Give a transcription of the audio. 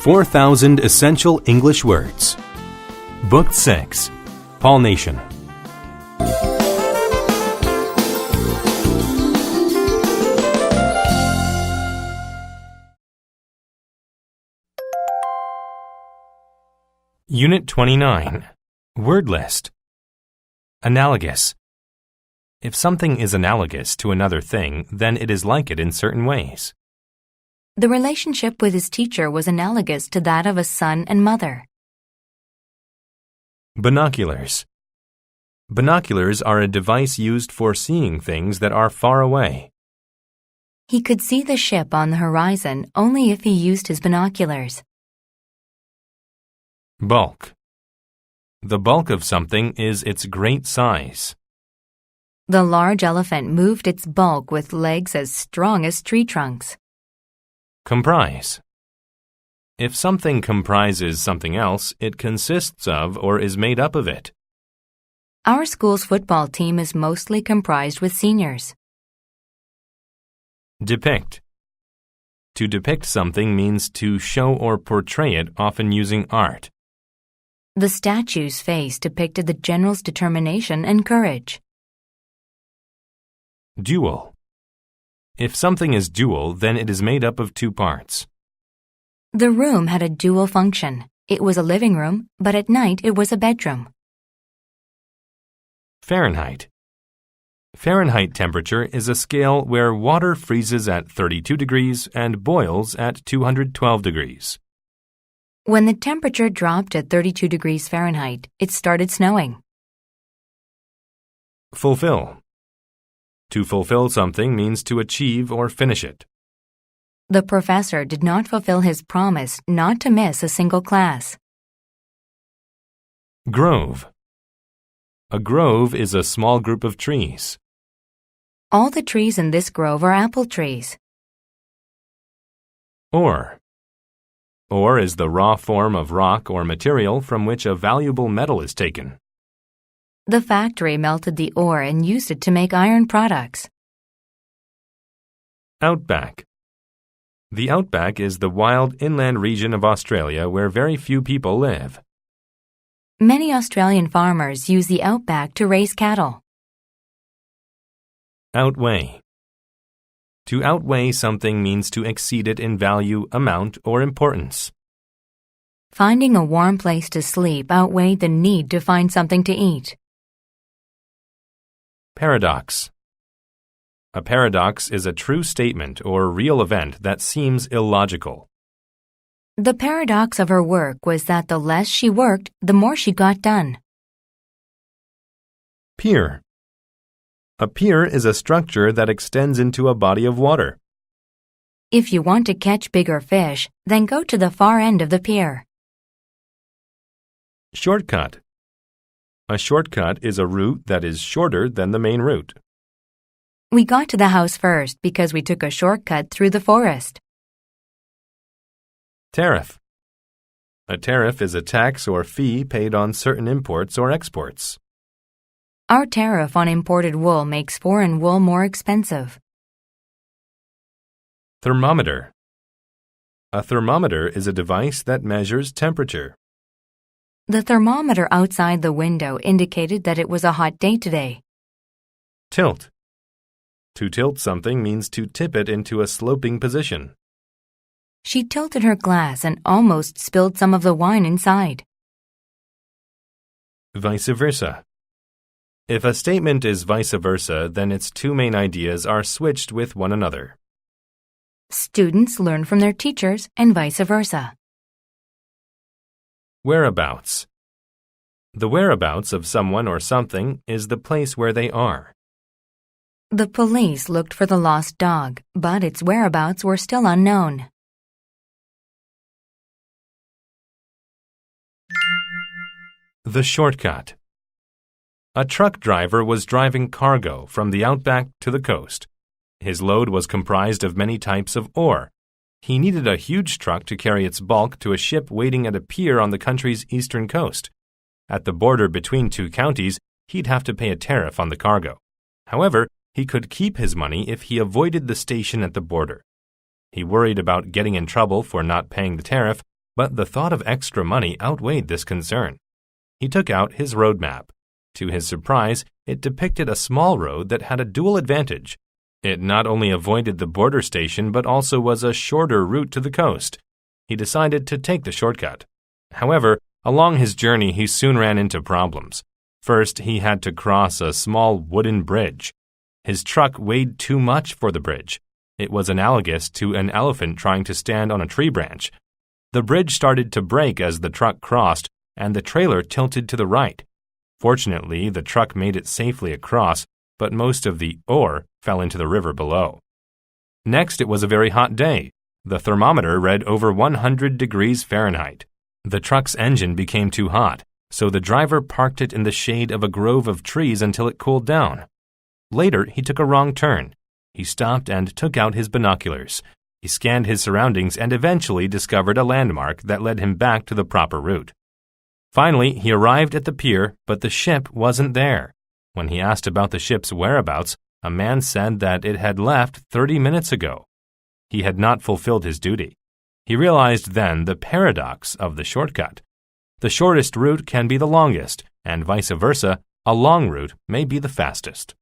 4,000 Essential English Words. Book 6. Pollination. Unit 29. Word list. Analogous. If something is analogous to another thing, then it is like it in certain ways. The relationship with his teacher was analogous to that of a son and mother. Binoculars. Binoculars are a device used for seeing things that are far away. He could see the ship on the horizon only if he used his binoculars. Bulk. The bulk of something is its great size. The large elephant moved its bulk with legs as strong as tree trunks. Comprise. If something comprises something else, it consists of or is made up of it. Our school's football team is mostly comprised with seniors. Depict. To depict something means to show or portray it, often using art. The statue's face depicted the general's determination and courage. Dual. If something is dual, then it is made up of two parts. The room had a dual function. It was a living room, but at night it was a bedroom. Fahrenheit. Fahrenheit temperature is a scale where water freezes at 32 degrees and boils at 212 degrees. When the temperature dropped at 32 degrees Fahrenheit, it started snowing. Fulfill. To fulfill something means to achieve or finish it. The professor did not fulfill his promise not to miss a single class. Grove. A grove is a small group of trees. All the trees in this grove are apple trees. Ore. Ore is the raw form of rock or material from which a valuable metal is taken. The factory melted the ore and used it to make iron products. Outback. The outback is the wild inland region of Australia where very few people live. Many Australian farmers use the outback to raise cattle. Outweigh. To outweigh something means to exceed it in value, amount, or importance. Finding a warm place to sleep outweighed the need to find something to eat. Paradox. A paradox is a true statement or real event that seems illogical. The paradox of her work was that the less she worked, the more she got done. Pier. A pier is a structure that extends into a body of water. If you want to catch bigger fish, then go to the far end of the pier. Shortcut. A shortcut is a route that is shorter than the main route. We got to the house first because we took a shortcut through the forest. Tariff. A tariff is a tax or fee paid on certain imports or exports. Our tariff on imported wool makes foreign wool more expensive. Thermometer. A thermometer is a device that measures temperature. The thermometer outside the window indicated that it was a hot day today. Tilt. To tilt something means to tip it into a sloping position. She tilted her glass and almost spilled some of the wine inside. Vice versa. If a statement is vice versa, then its two main ideas are switched with one another. Students learn from their teachers and vice versa. Whereabouts. The whereabouts of someone or something is the place where they are. The police looked for the lost dog, but its whereabouts were still unknown. The shortcut. A truck driver was driving cargo from the outback to the coast. His load was comprised of many types of ore. He needed a huge truck to carry its bulk to a ship waiting at a pier on the country's eastern coast. At the border between two counties, he'd have to pay a tariff on the cargo. However, he could keep his money if he avoided the station at the border. He worried about getting in trouble for not paying the tariff, But the thought of extra money outweighed this concern. He took out his road map. To his surprise, it depicted a small road that had a dual advantage. It not only avoided the border station but also was a shorter route to the coast. He decided to take the shortcut. However, along his journey he soon ran into problems. First, he had to cross a small wooden bridge. His truck weighed too much for the bridge. It was analogous to an elephant trying to stand on a tree branch. The bridge started to break as the truck crossed, and the trailer tilted to the right. Fortunately, the truck made it safely across, but most of the ore fell into the river below. Next, it was a very hot day. The thermometer read over 100 degrees Fahrenheit. The truck's engine became too hot, so the driver parked it in the shade of a grove of trees until it cooled down. Later, he took a wrong turn. He stopped and took out his binoculars. He scanned his surroundings and eventually discovered a landmark that led him back to the proper route. Finally, he arrived at the pier, but the ship wasn't there. When he asked about the ship's whereabouts, a man said that it had left 30 minutes ago. He had not fulfilled his duty. He realized then the paradox of the shortcut. The shortest route can be the longest, and vice versa, a long route may be the fastest.